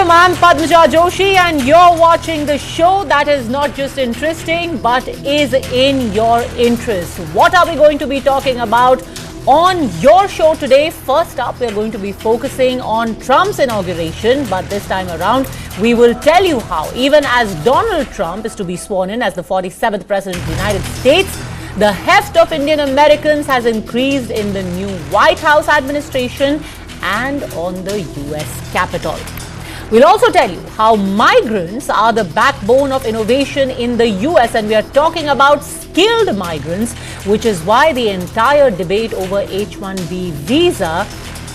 Welcome, I'm Padmaja Joshi and you're watching the show that is not just interesting but is in your interest. What are we going to be talking about on your show today? First up, we're going to be focusing on Trump's inauguration, but this time around we will tell you how, even as Donald Trump is to be sworn in as the 47th President of the United States, the heft of Indian Americans has increased in the new White House administration and on the US Capitol. We'll also tell you how migrants are the backbone of innovation in the US, and we are talking about skilled migrants, which is why the entire debate over H-1B visa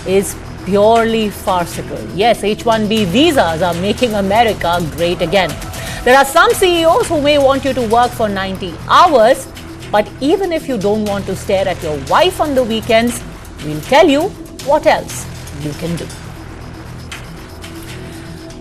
is purely farcical. Yes, H-1B visas are making America great again. There are some CEOs who may want you to work for 90 hours, but even if you don't want to stare at your wife on the weekends, we'll tell you what else you can do.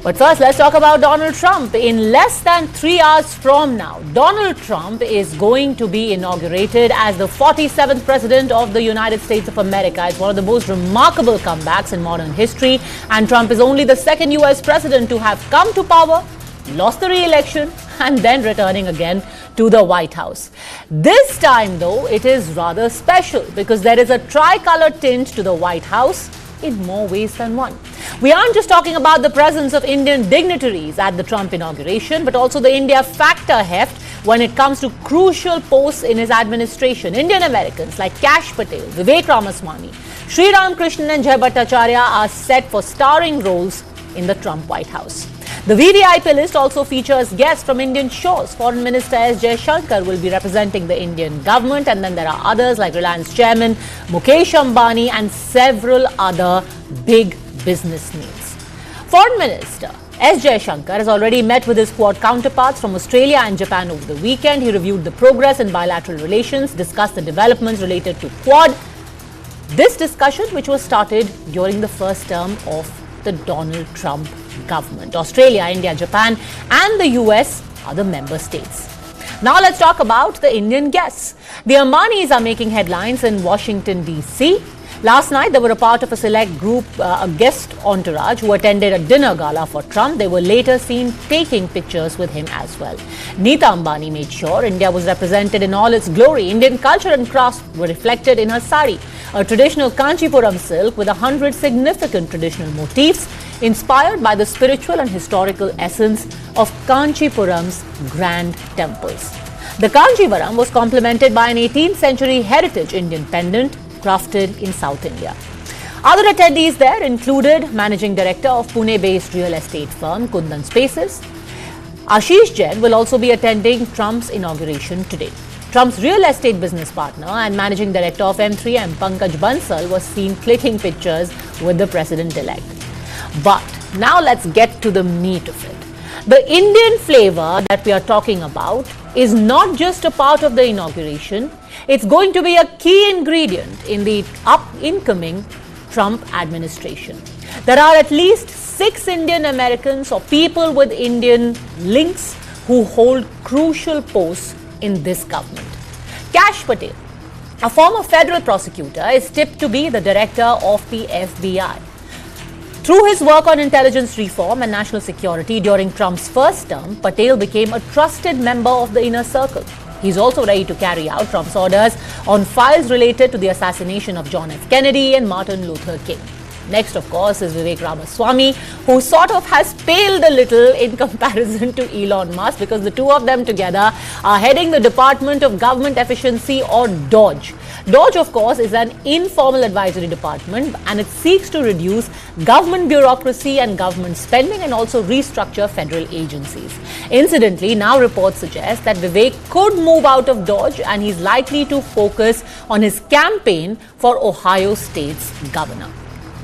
But first, let's talk about Donald Trump. In less than 3 hours from now, Donald Trump is going to be inaugurated as the 47th President of the United States of America. It's one of the most remarkable comebacks in modern history, and Trump is only the second US President to have come to power, lost the re-election, and then returning again to the White House. This time, though, it is rather special because there is a tricolour tint to the White House in more ways than one. We aren't just talking about the presence of Indian dignitaries at the Trump inauguration, but also the India factor heft when it comes to crucial posts in his administration. Indian Americans like Kash Patel, Vivek Ramaswamy, Sri Ram Krishnan and Jai Bhattacharya are set for starring roles in the Trump White House. The VVIP list also features guests from Indian shores. Foreign Minister S. Jaishankar will be representing the Indian government, and then there are others like Reliance Chairman Mukesh Ambani and several other big business names. Foreign Minister S. Jaishankar has already met with his Quad counterparts from Australia and Japan over the weekend. He reviewed the progress in bilateral relations, discussed the developments related to Quad. This discussion, which was started during the first term of the Donald Trump government. Australia, India, Japan and the US are the member states. Now let's talk about the Indian guests. The Ambanis are making headlines in Washington, D.C. Last night, they were a part of a select group, a guest entourage who attended a dinner gala for Trump. They were later seen taking pictures with him as well. Neeta Ambani made sure India was represented in all its glory. Indian culture and crafts were reflected in her sari, a traditional Kanchipuram silk with 100 significant traditional motifs inspired by the spiritual and historical essence of Kanchipuram's grand temples. The Kanchivaram was complemented by an 18th century heritage Indian pendant crafted in South India. Other attendees there included Managing Director of Pune-based real estate firm Kundan Spaces. Ashish Jain will also be attending Trump's inauguration today. Trump's real estate business partner and Managing Director of M3M, Pankaj Bansal, was seen clicking pictures with the President-elect. But now let's get to the meat of it. The Indian flavor that we are talking about is not just a part of the inauguration. It's going to be a key ingredient in the incoming Trump administration. There are at least 6 Indian Americans or people with Indian links who hold crucial posts in this government. Kash Patel, a former federal prosecutor, is tipped to be the director of the FBI. Through his work on intelligence reform and national security during Trump's first term, Patel became a trusted member of the inner circle. He's also ready to carry out Trump's orders on files related to the assassination of John F. Kennedy and Martin Luther King. Next, of course, is Vivek Ramaswamy, who sort of has paled a little in comparison to Elon Musk because the two of them together are heading the Department of Government Efficiency, or DOGE. DOGE, of course, is an informal advisory department and it seeks to reduce government bureaucracy and government spending and also restructure federal agencies. Incidentally, now reports suggest that Vivek could move out of DOGE and he's likely to focus on his campaign for Ohio State's governor.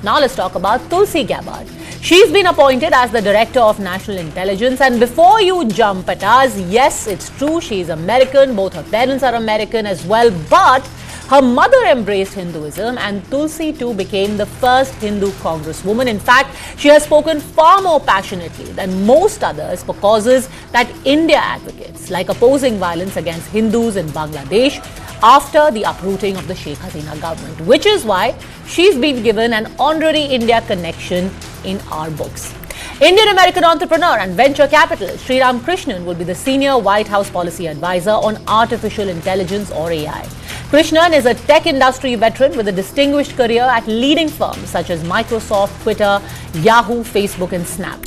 Now let's talk about Tulsi Gabbard. She's been appointed as the Director of National Intelligence, and before you jump at us, yes, it's true, she's American, both her parents are American as well, but her mother embraced Hinduism and Tulsi too became the first Hindu congresswoman. In fact, she has spoken far more passionately than most others for causes that India advocates, like opposing violence against Hindus in Bangladesh after the uprooting of the Sheikh Hasina government, which is why she's been given an honorary India connection in our books. Indian-American entrepreneur and venture capitalist Sri Krishnan will be the senior White House policy advisor on artificial intelligence or AI. Krishnan is a tech industry veteran with a distinguished career at leading firms such as Microsoft, Twitter, Yahoo, Facebook and Snap.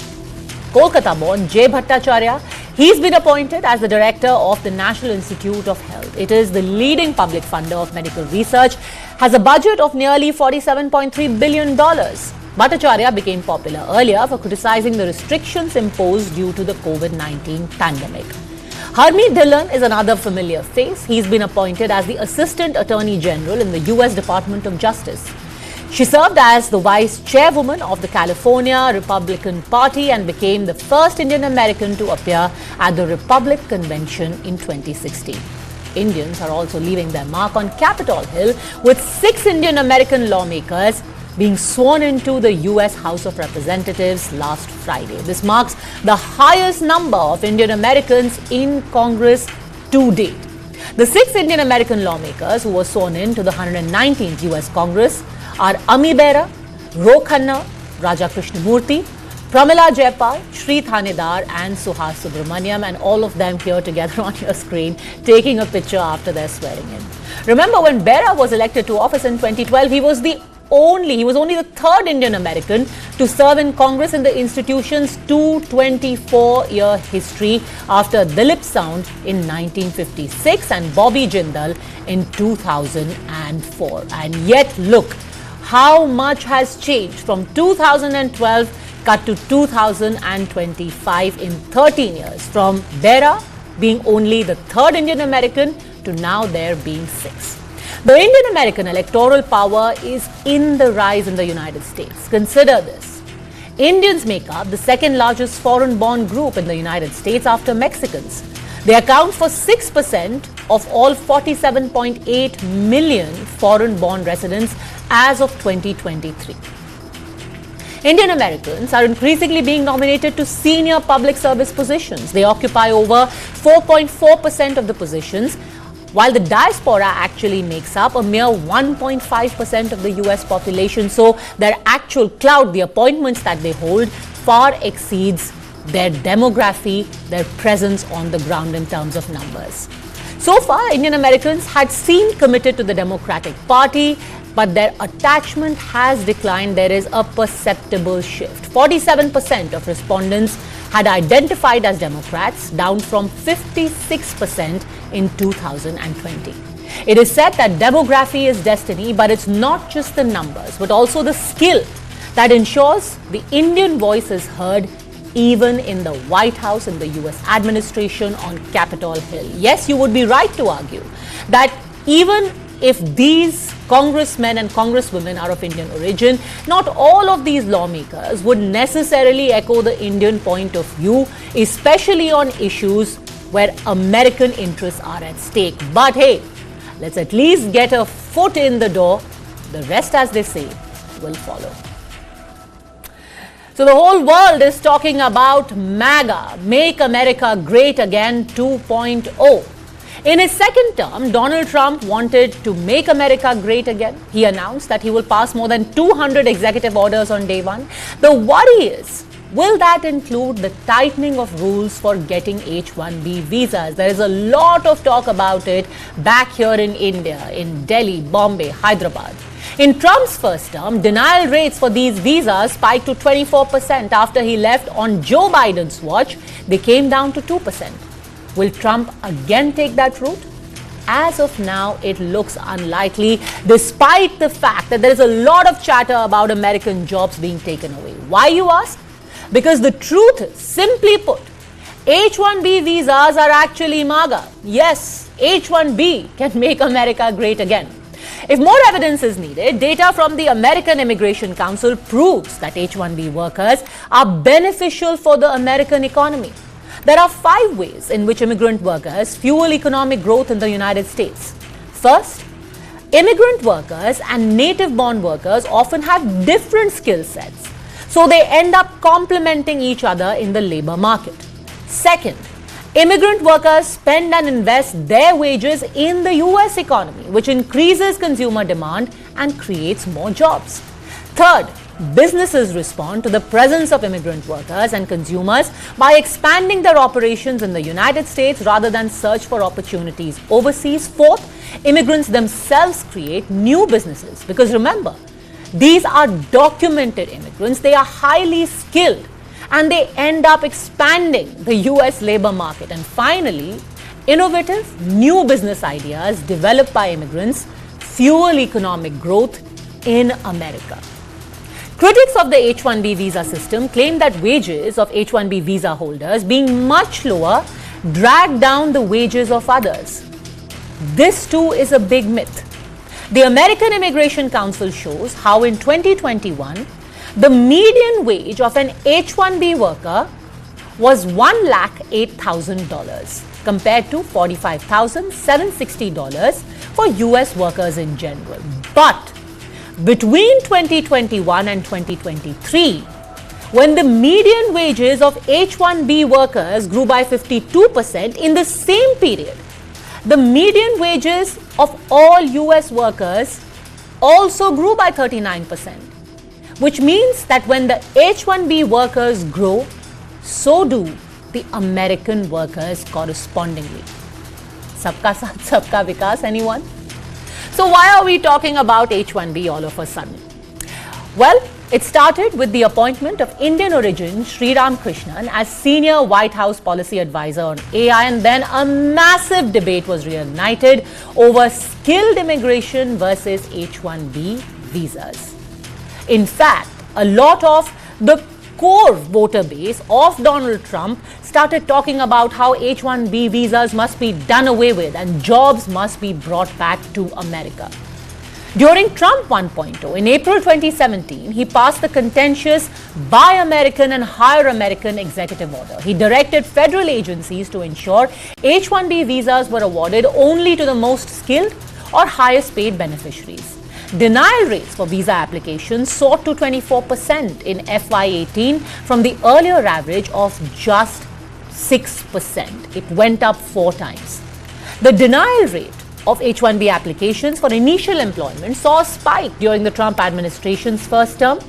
Kolkata-born Jay Bhattacharya, he's been appointed as the director of the National Institute of Health. It is the leading public funder of medical research, has a budget of nearly $47.3 billion. Bhattacharya became popular earlier for criticizing the restrictions imposed due to the COVID-19 pandemic. Harmeet Dhillon is another familiar face. He's been appointed as the Assistant Attorney General in the US Department of Justice. She served as the Vice Chairwoman of the California Republican Party and became the first Indian American to appear at the Republic Convention in 2016. Indians are also leaving their mark on Capitol Hill, with 6 Indian American lawmakers being sworn into the US House of Representatives last Friday. This marks the highest number of Indian Americans in Congress to date. The 6 Indian American lawmakers who were sworn in to the 119th US Congress are Ami Bera, Ro Khanna, Raja Krishnamurthy, Pramila Jayapal, Sri Thanedar and Suhas Subramaniam, and all of them here together on your screen taking a picture after their swearing in. Remember, when Bera was elected to office in 2012, he was only the 3rd Indian American to serve in Congress in the institution's 224-year history, after Dilip Sound in 1956 and Bobby Jindal in 2004. And yet look how much has changed from 2012 cut to 2025 in 13 years, from Bera being only the 3rd Indian American to now there being 6. The Indian American electoral power is in the rise in the United States. Consider this. Indians make up the 2nd largest foreign-born group in the United States after Mexicans. They account for 6% of all 47.8 million foreign-born residents as of 2023. Indian Americans are increasingly being nominated to senior public service positions. They occupy over 4.4% of the positions, while the diaspora actually makes up a mere 1.5% of the US population. So their actual clout, the appointments that they hold, far exceeds their demography, their presence on the ground in terms of numbers. So far, Indian Americans had seemed committed to the Democratic Party, but their attachment has declined. There is a perceptible shift. 47% of respondents had identified as Democrats, down from 56% in 2020. It is said that demography is destiny, but it's not just the numbers, but also the skill that ensures the Indian voice is heard even in the White House, in the US administration, on Capitol Hill. Yes, you would be right to argue that even if these congressmen and congresswomen are of Indian origin, not all of these lawmakers would necessarily echo the Indian point of view, especially on issues where American interests are at stake. But hey, let's at least get a foot in the door. The rest, as they say, will follow. So the whole world is talking about MAGA, Make America Great Again 2.0. In his second term, Donald Trump wanted to make America great again. He announced that he will pass more than 200 executive orders on day one. The worry is, will that include the tightening of rules for getting H-1B visas? There is a lot of talk about it back here in India, in Delhi, Bombay, Hyderabad. In Trump's first term, denial rates for these visas spiked to 24%. After he left on Joe Biden's watch, they came down to 2%. Will Trump again take that route? As of now, it looks unlikely, despite the fact that there is a lot of chatter about American jobs being taken away. Why, you ask? Because the truth is, simply put, H-1B visas are actually MAGA. Yes, H-1B can make America great again. If more evidence is needed, data from the American Immigration Council proves that H-1B workers are beneficial for the American economy. There are 5 ways in which immigrant workers fuel economic growth in the United States. First, immigrant workers and native-born workers often have different skill sets, so they end up complementing each other in the labor market. Second, immigrant workers spend and invest their wages in the US economy, which increases consumer demand and creates more jobs. Third, Businesses respond to the presence of immigrant workers and consumers by expanding their operations in the United States rather than search for opportunities overseas. Fourth, immigrants themselves create new businesses because remember, these are documented immigrants, they are highly skilled and they end up expanding the US labor market. And finally, innovative new business ideas developed by immigrants fuel economic growth in America. Critics of the H-1B visa system claim that wages of H-1B visa holders being much lower drag down the wages of others. This too is a big myth. The American Immigration Council shows how in 2021, the median wage of an H-1B worker was $108,000 compared to $45,760 for US workers in general. But between 2021 and 2023, when the median wages of H-1B workers grew by 52% in the same period, the median wages of all US workers also grew by 39%, which means that when the H-1B workers grow, so do the American workers correspondingly. Sabka saath, sabka vikas, anyone? So why are we talking about H-1B all of a sudden? Well, it started with the appointment of Indian origin Sri Ramakrishnan as senior White House policy advisor on AI, and then a massive debate was reignited over skilled immigration versus H-1B visas. In fact, a lot of the core voter base of Donald Trump started talking about how H-1B visas must be done away with and jobs must be brought back to America. During Trump 1.0 in April 2017, he passed the contentious Buy American and Hire American executive order. He directed federal agencies to ensure H-1B visas were awarded only to the most skilled or highest paid beneficiaries. Denial rates for visa applications soared to 24% in FY18 from the earlier average of just 6%. It went up 4 times. The denial rate of H-1B applications for initial employment saw a spike during the Trump administration's first term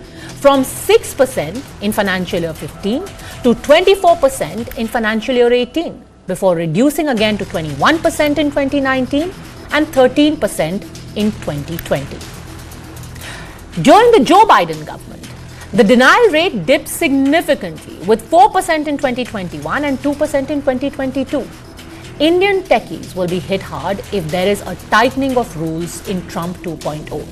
from 6% in financial year 15 to 24% in financial year 18, before reducing again to 21% in 2019 and 13% in 2020. During the Joe Biden government, the denial rate dipped significantly with 4% in 2021 and 2% in 2022. Indian techies will be hit hard if there is a tightening of rules in Trump 2.0.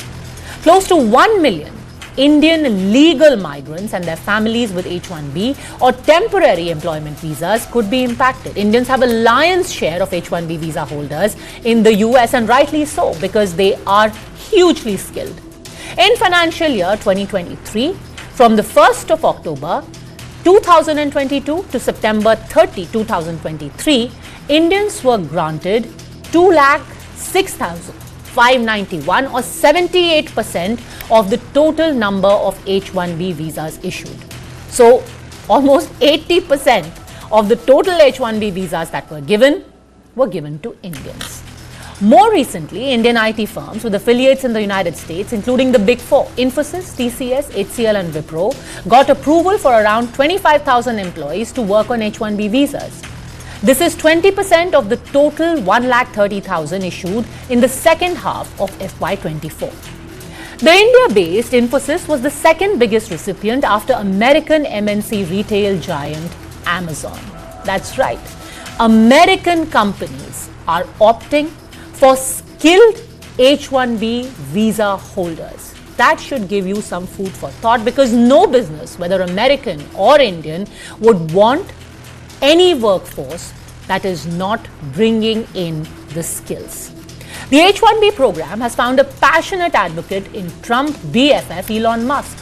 Close to 1 million Indian legal migrants and their families with H-1B or temporary employment visas could be impacted. Indians have a lion's share of H-1B visa holders in the US, and rightly so, because they are hugely skilled. In financial year 2023, from the 1st of October 2022 to September 30, 2023, Indians were granted 206,591 or 78% of the total number of H-1B visas issued. So almost 80% of the total H-1B visas that were given to Indians. More recently, Indian IT firms with affiliates in the United States, including the Big Four, Infosys, TCS, HCL and Wipro, got approval for around 25,000 employees to work on H-1B visas. This is 20% of the total 130,000 issued in the second half of FY24. The India-based Infosys was the second biggest recipient after American MNC retail giant Amazon. That's right. American companies are opting for skilled H-1B visa holders. That should give you some food for thought, because no business, whether American or Indian, would want any workforce that is not bringing in the skills. The H-1B program has found a passionate advocate in Trump BFF Elon Musk,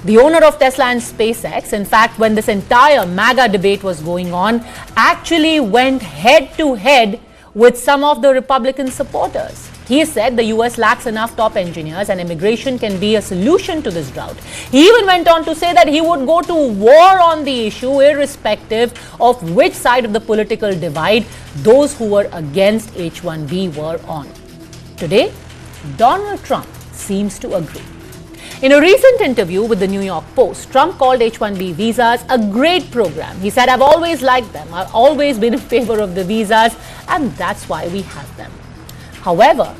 the owner of Tesla and SpaceX. In fact, when this entire MAGA debate was going on, actually went head to head with some of the Republican supporters. He said the US lacks enough top engineers and immigration can be a solution to this drought. He even went on to say that he would go to war on the issue irrespective of which side of the political divide those who were against H-1B were on. Today, Donald Trump seems to agree. In a recent interview with the New York Post, Trump called H-1B visas a great program. He said, "I've always liked them. I've always been in favor of the visas, and that's why we have them." However,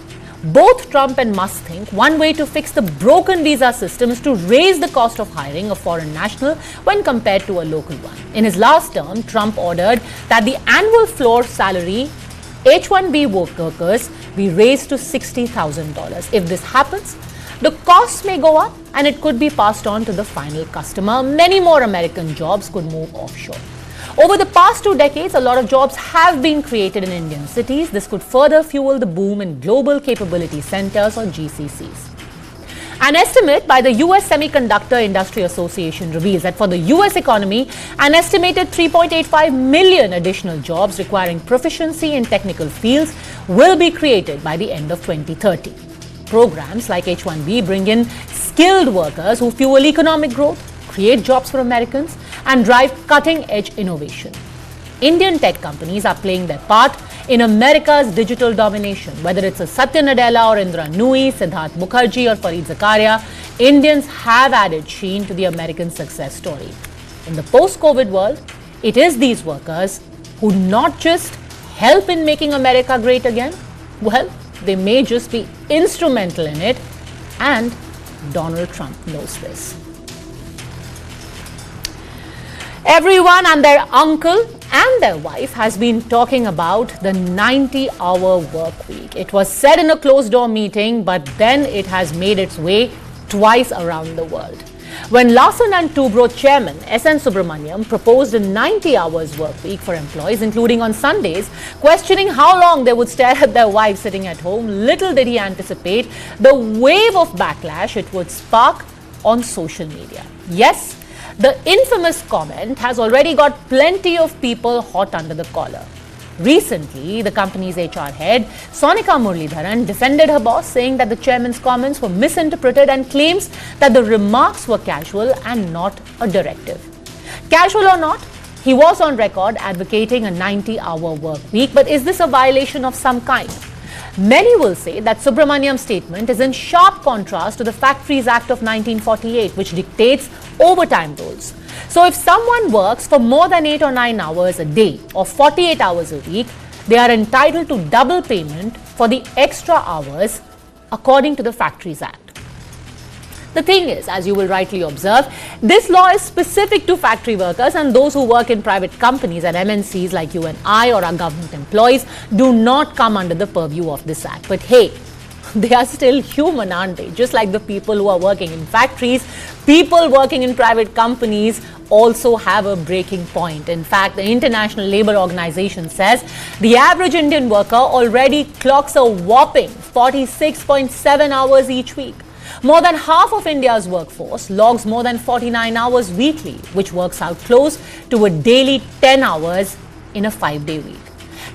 both Trump and Musk think one way to fix the broken visa system is to raise the cost of hiring a foreign national when compared to a local one. In his last term, Trump ordered that the annual floor salary H-1B workers be raised to $60,000. If this happens, the costs may go up and it could be passed on to the final customer. Many more American jobs could move offshore. Over the past 2 decades, a lot of jobs have been created in Indian cities. This could further fuel the boom in Global Capability Centers or GCCs. An estimate by the US Semiconductor Industry Association reveals that for the US economy, an estimated 3.85 million additional jobs requiring proficiency in technical fields will be created by the end of 2030. Programs like H-1B bring in skilled workers who fuel economic growth, create jobs for Americans, and drive cutting-edge innovation. Indian tech companies are playing their part in America's digital domination. Whether it's a Satya Nadella or Indra Nooyi, Siddharth Mukherjee or Fareed Zakaria, Indians have added sheen to the American success story. In the post-COVID world, it is these workers who not just help in making America great again, well, they may just be instrumental in it, and Donald Trump knows this. Everyone and their uncle and their wife has been talking about the 90-hour work week. It was said in a closed-door meeting, but then it has made its way twice around the world. When Larsen and Toubro chairman S.N. Subramaniam proposed a 90 hours work week for employees, including on Sundays, questioning how long they would stare at their wives sitting at home, little did he anticipate the wave of backlash it would spark on social media. Yes, the infamous comment has already got plenty of people hot under the collar. Recently, the company's HR head, Sonika Muralidharan, defended her boss, saying that the chairman's comments were misinterpreted and claims that the remarks were casual and not a directive. Casual or not, he was on record advocating a 90-hour work week, but is this a violation of some kind? Many will say that Subramaniam's statement is in sharp contrast to the Factories Act of 1948, which dictates overtime rules. So if someone works for more than 8 or 9 hours a day or 48 hours a week, they are entitled to double payment for the extra hours according to the Factories Act. The thing is, as you will rightly observe, this law is specific to factory workers, and those who work in private companies and MNCs like you and I or our government employees do not come under the purview of this act. But hey, they are still human, aren't they? Just like the people who are working in factories, people working in private companies also have a breaking point. In fact, the International Labour Organization says the average Indian worker already clocks a whopping 46.7 hours each week. More than half of India's workforce logs more than 49 hours weekly, which works out close to a daily 10 hours in a 5-day week.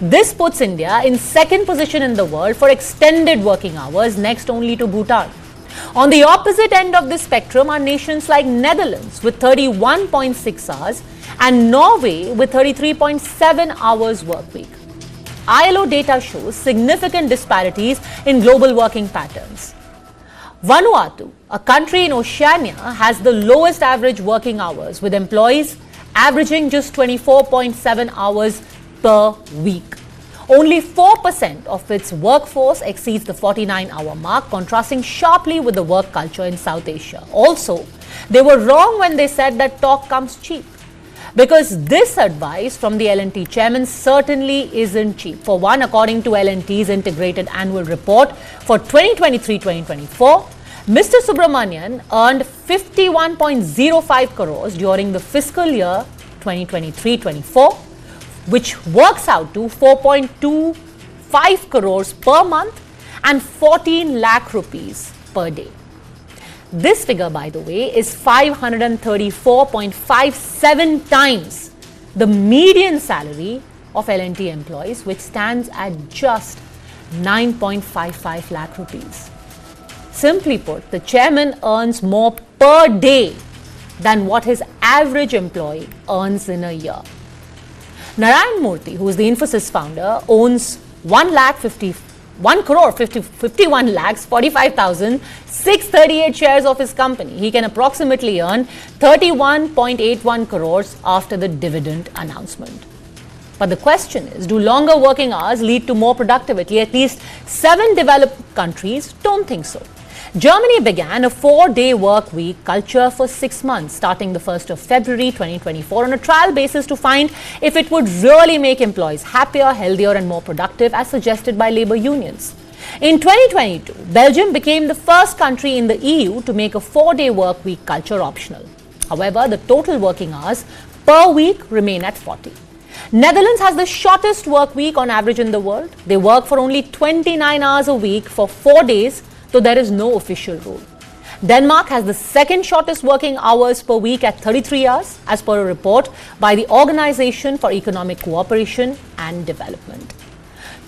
This puts India in second position in the world for extended working hours, next only to Bhutan. On the opposite end of this spectrum are nations like Netherlands with 31.6 hours and Norway with 33.7 hours work week. ILO data shows significant disparities in global working patterns. Vanuatu, a country in Oceania, has the lowest average working hours, with employees averaging just 24.7 hours per week. Only 4% of its workforce exceeds the 49-hour mark, contrasting sharply with the work culture in South Asia. Also, they were wrong when they said that talk comes cheap, because this advice from the L&T chairman certainly isn't cheap. For one, according to L&T's integrated annual report for 2023-2024, Mr. Subramanian earned 51.05 crores during the fiscal year 2023-24, which works out to 4.25 crores per month and 14 lakh rupees per day. This figure, by the way, is 534.57 times the median salary of L&T employees, which stands at just 9.55 lakh rupees. Simply put, the chairman earns more per day than what his average employee earns in a year. Narayan Murthy, who is the Infosys founder, owns 1,50,000 1 crore 51 lakhs 45,638 shares of his company. He can approximately earn 31.81 crores after the dividend announcement. But the question is, do longer working hours lead to more productivity? At least 7 developed countries don't think so. Germany began a 4-day work week culture for 6 months, starting the 1st of February 2024 on a trial basis to find if it would really make employees happier, healthier and more productive as suggested by labour unions. In 2022, Belgium became the first country in the EU to make a 4-day work week culture optional. However, the total working hours per week remain at 40. Netherlands has the shortest work week on average in the world. They work for only 29 hours a week for 4 days, though there is no official rule. Denmark has the second shortest working hours per week at 33 hours, as per a report by the Organisation for Economic Cooperation and Development.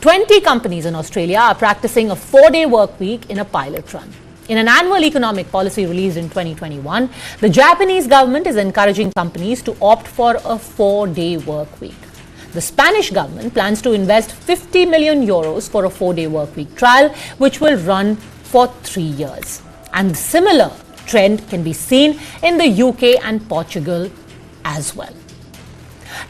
20 companies in Australia are practicing a 4-day work week in a pilot run. In an annual economic policy released in 2021, the Japanese government is encouraging companies to opt for a 4-day work week. The Spanish government plans to invest 50 million euros for a 4-day work week trial, which will run for 3 years. And similar trend can be seen in the UK and Portugal as well.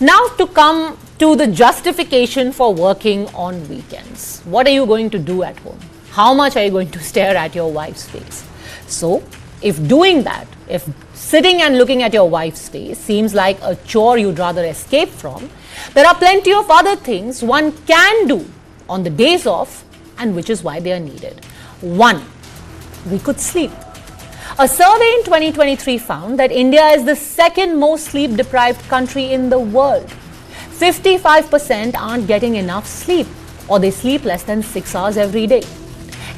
Now to come to the justification for working on weekends. What are you going to do at home? How much are you going to stare at your wife's face? So, if doing that, if sitting and looking at your wife's face seems like a chore you'd rather escape from, there are plenty of other things one can do on the days off, and which is why they are needed. 1. We could sleep. A survey in 2023 found that India is the second most sleep-deprived country in the world. 55% aren't getting enough sleep, or they sleep less than 6 hours every day.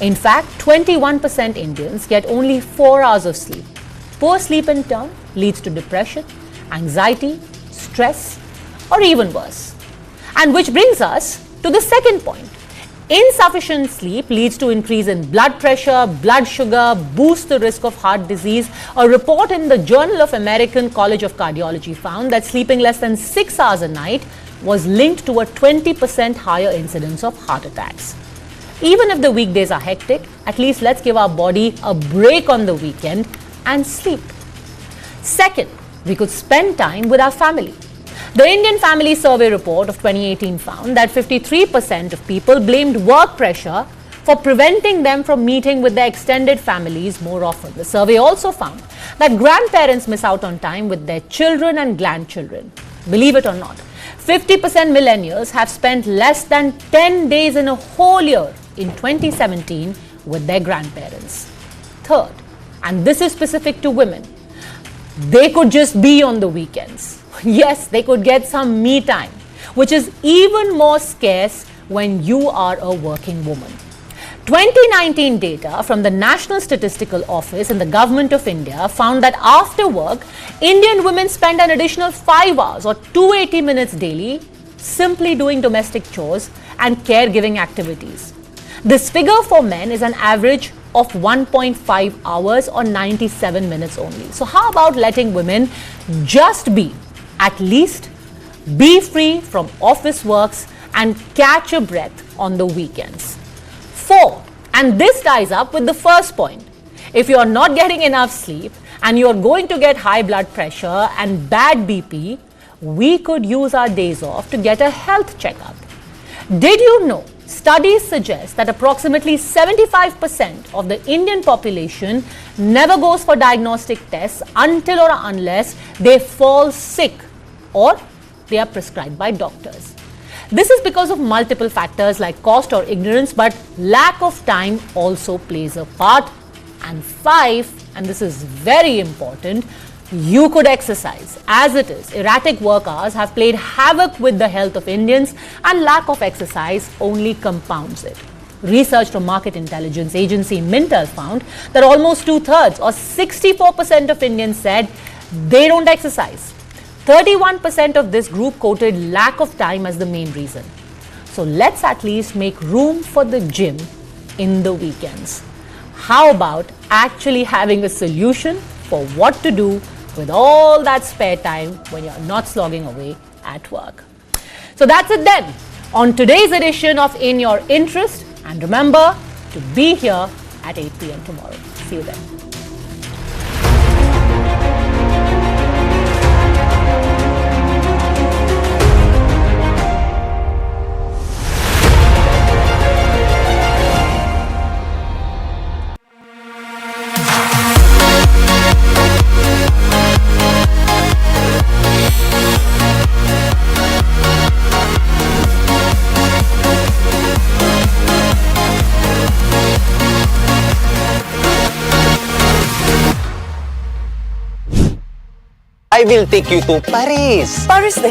In fact, 21% Indians get only 4 hours of sleep. Poor sleep in turn leads to depression, anxiety, stress, or even worse. And which brings us to the second point. Insufficient sleep leads to increase in blood pressure, blood sugar, boosts the risk of heart disease. A report in the Journal of American College of Cardiology found that sleeping less than 6 hours a night was linked to a 20% higher incidence of heart attacks. Even if the weekdays are hectic, at least let's give our body a break on the weekend and sleep. Second, we could spend time with our family. The Indian Family Survey report of 2018 found that 53% of people blamed work pressure for preventing them from meeting with their extended families more often. The survey also found that grandparents miss out on time with their children and grandchildren. Believe it or not, 50% millennials have spent less than 10 days in a whole year in 2017 with their grandparents. Third, and this is specific to women, they could just be on the weekends. Yes, they could get some me time, which is even more scarce when you are a working woman. 2019 data from the National Statistical Office in the Government of India found that after work, Indian women spend an additional 5 hours or 280 minutes daily simply doing domestic chores and caregiving activities. This figure for men is an average of 1.5 hours or 97 minutes only. So how about letting women just be, at least be free from office works and catch a breath on the weekends? 4, and this ties up with the first point. If you are not getting enough sleep and you are going to get high blood pressure and bad BP, we could use our days off to get a health checkup. Did you know studies suggest that approximately 75% of the Indian population never goes for diagnostic tests until or unless they fall sick or they are prescribed by doctors? This is because of multiple factors like cost or ignorance, but lack of time also plays a part. And 5, and this is very important, you could exercise. As it is, erratic work hours have played havoc with the health of Indians, and lack of exercise only compounds it. Research from market intelligence agency Mintel found that almost 2/3 or 64% of Indians said they don't exercise. 31% of this group quoted lack of time as the main reason. So let's at least make room for the gym in the weekends. How about actually having a solution for what to do with all that spare time when you're not slogging away at work? So that's it then on today's edition of In Your Interest. And remember to be here at 8 p.m. tomorrow. See you then. I will take you to Paris. Paris the